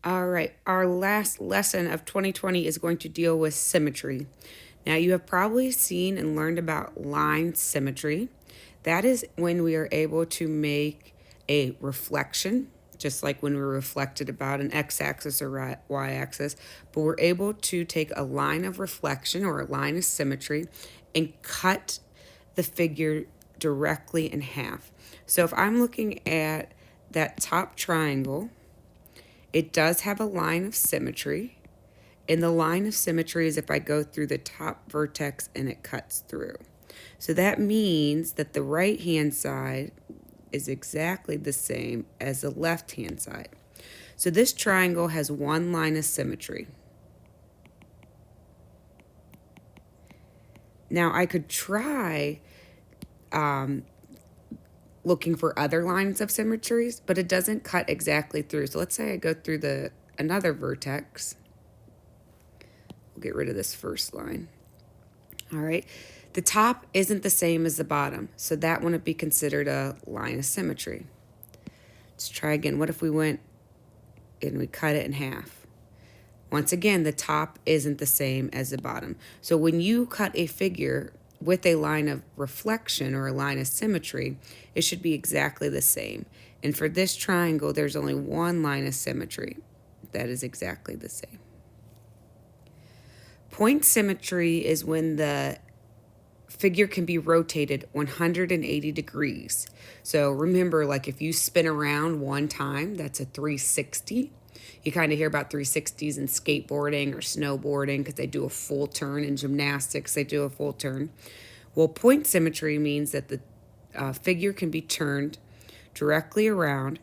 All right, our last lesson of 2020 is going to deal with symmetry. Now, you have probably seen and learned about line symmetry. That is when we are able to make a reflection, just like when we reflected about an x-axis or y-axis, but we're able to take a line of reflection or a line of symmetry and cut the figure directly in half. So if I'm looking at that top triangle, it does have a line of symmetry. And the line of symmetry is if I go through the top vertex and it cuts through. So that means that the right hand side is exactly the same as the left hand side. So this triangle has one line of symmetry. Now I could try looking for other lines of symmetries, but it doesn't cut exactly through. So let's say I go through another vertex. We'll get rid of this first line. All right. The top isn't the same as the bottom, so that wouldn't be considered a line of symmetry. Let's try again. What if we went and we cut it in half? Once again, the top isn't the same as the bottom. So when you cut a figure with a line of reflection or a line of symmetry, it should be exactly the same. And for this triangle, there's only one line of symmetry that is exactly the same. Point symmetry is when the figure can be rotated 180 degrees. So remember, like if you spin around one time, that's a 360. You kind of hear about 360s in skateboarding or snowboarding because they do a full turn. In gymnastics, they do a full turn. Well, point symmetry means that the figure can be turned directly around,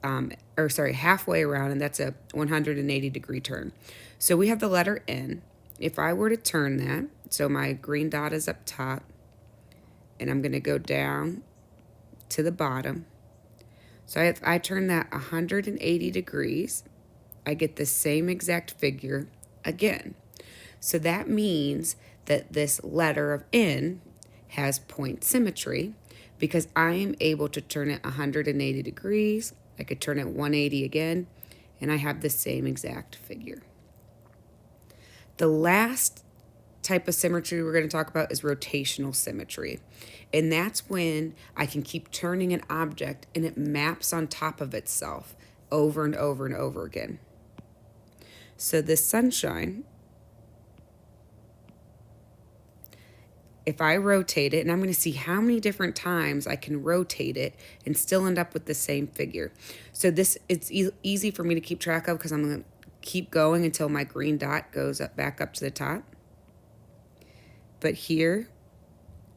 halfway around, and that's a 180 degree turn. So we have the letter N. If I were to turn that, so my green dot is up top, and I'm going to go down to the bottom. So if I turn that 180 degrees, I get the same exact figure again. So that means that this letter of N has point symmetry because I am able to turn it 180 degrees. I could turn it 180 again, and I have the same exact figure. The last type of symmetry we're going to talk about is rotational symmetry. And that's when I can keep turning an object and it maps on top of itself over and over and over again. So this sunshine, if I rotate it, and I'm going to see how many different times I can rotate it and still end up with the same figure. So it's easy for me to keep track of because I'm going to keep going until my green dot goes back up to the top. But here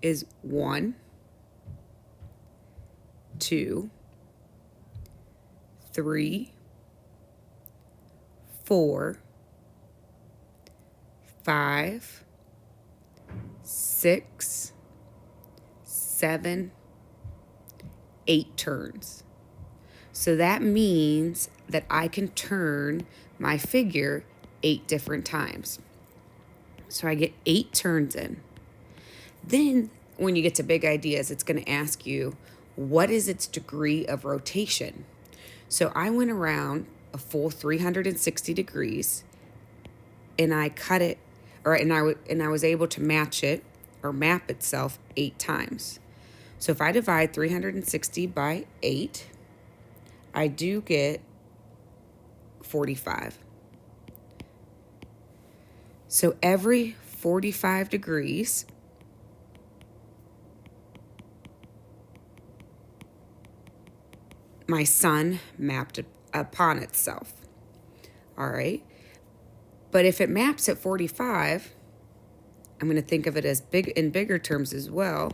is 1, 2, 3, 4, 5, 6, 7, 8 turns. So that means that I can turn my figure 8 different times. So I get 8 turns in. Then when you get to big ideas, it's going to ask you, what is its degree of rotation? So I went around a full 360 degrees and I cut it, and I was able to match it or map itself 8 times. So if I divide 360 by 8, I do get 45. So every 45 degrees, my sun mapped upon itself. All right. But if it maps at 45, I'm going to think of it as in bigger terms as well.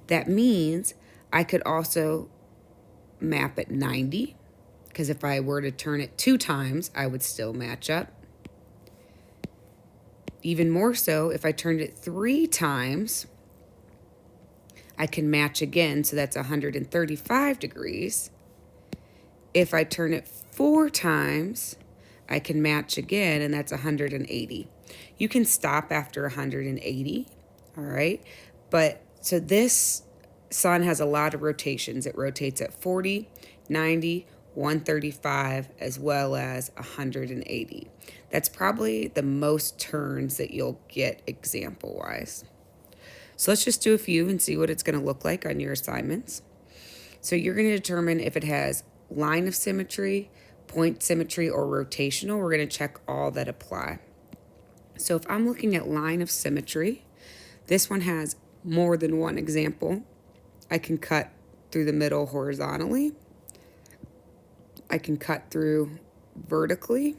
That means I could also map at 90, because if I were to turn it 2 times, I would still match up. Even more so, if I turned it 3 times, I can match again, so that's 135 degrees. If I turn it 4 times, I can match again, and that's 180. You can stop after 180, all right? But so this sun has a lot of rotations. It rotates at 40, 90, 135, as well as 180. That's probably the most turns that you'll get example-wise. So let's just do a few and see what it's going to look like on your assignments. So you're going to determine if it has line of symmetry, point symmetry, or rotational. We're going to check all that apply. So if I'm looking at line of symmetry, this one has more than one example. I can cut through the middle horizontally. I can cut through vertically.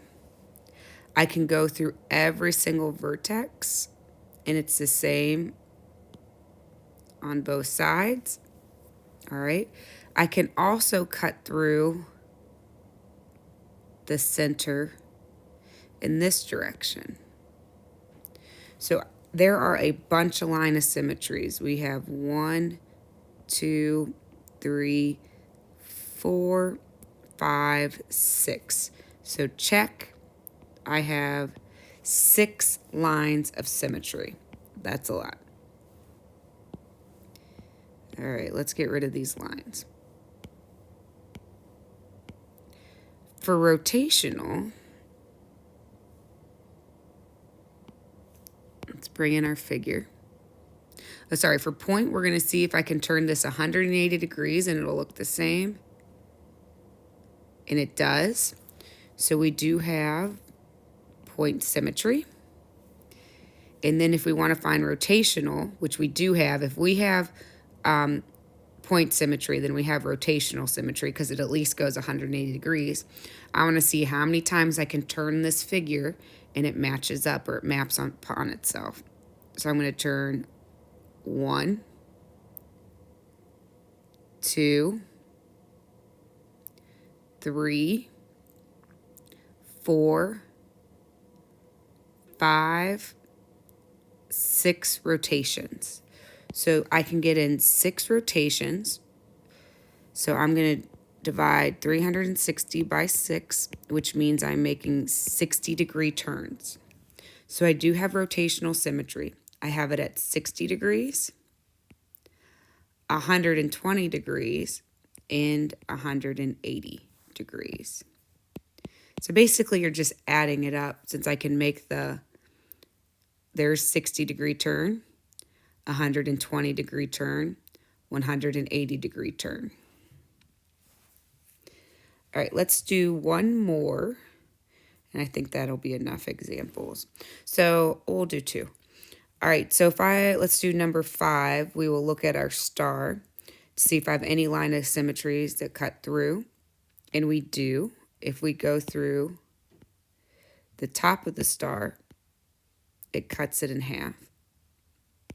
I can go through every single vertex, and it's the same on both sides. All right. I can also cut through the center in this direction. So there are a bunch of line of symmetries. We have 1, 2, 3, 4, 5, 6. So check. I have 6 lines of symmetry. That's a lot. All right, let's get rid of these lines. For rotational, let's bring in our figure. Oh, sorry, for point, we're going to see if I can turn this 180 degrees and it'll look the same. And it does. So we do have point symmetry. And then if we want to find rotational, which we do have, if we have point symmetry, then we have rotational symmetry because it at least goes 180 degrees. I want to see how many times I can turn this figure and it matches up or it maps upon itself. So I'm going to turn 1, 2, 3, 4, 5, 6 rotations. So I can get in 6 rotations. So I'm going to divide 360 by 6, which means I'm making 60-degree turns. So I do have rotational symmetry. I have it at 60 degrees, 120 degrees, and 180 degrees. So basically you're just adding it up, since I can make there's 60-degree turn, 120-degree turn, 180-degree turn. All right, let's do one more, and I think that'll be enough examples. So we'll do 2. All right, so let's do number 5. We will look at our star to see if I have any line of symmetries that cut through, and we do. If we go through the top of the star, it cuts it in half.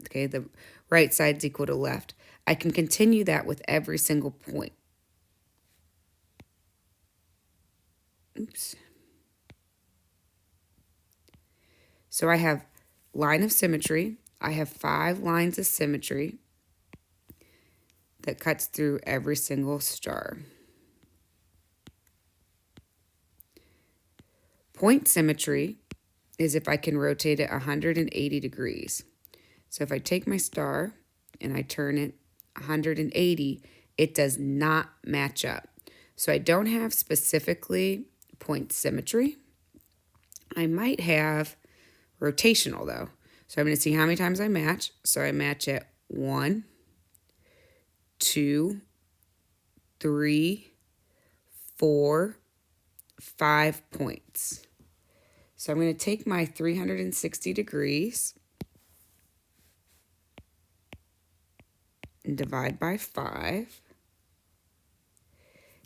Okay, the right side's equal to left. I can continue that with every single point. Oops. So I have line of symmetry. I have 5 lines of symmetry that cuts through every single star. Point symmetry is if I can rotate it 180 degrees. So if I take my star and I turn it 180, it does not match up. So I don't have specifically point symmetry. I might have rotational though. So I'm going to see how many times I match. So I match at 1, 2, 3, 4, 5 points. So I'm going to take my 360 degrees and divide by 5.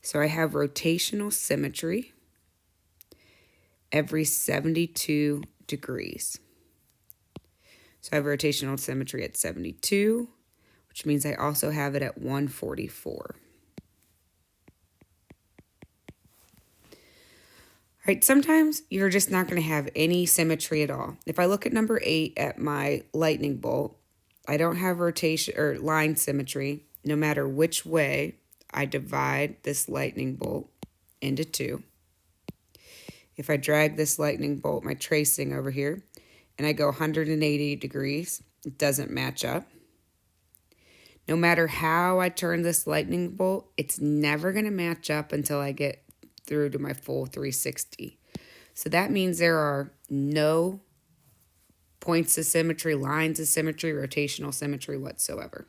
So I have rotational symmetry every 72 degrees. So I have rotational symmetry at 72, which means I also have it at 144. All right, sometimes you're just not going to have any symmetry at all. If I look at number 8 at my lightning bolt, I don't have rotation or line symmetry no matter which way I divide this lightning bolt into 2. If I drag this lightning bolt, my tracing over here, and I go 180 degrees, it doesn't match up. No matter how I turn this lightning bolt, it's never going to match up until I get through to my full 360. So that means there are no points of symmetry, lines of symmetry, rotational symmetry whatsoever.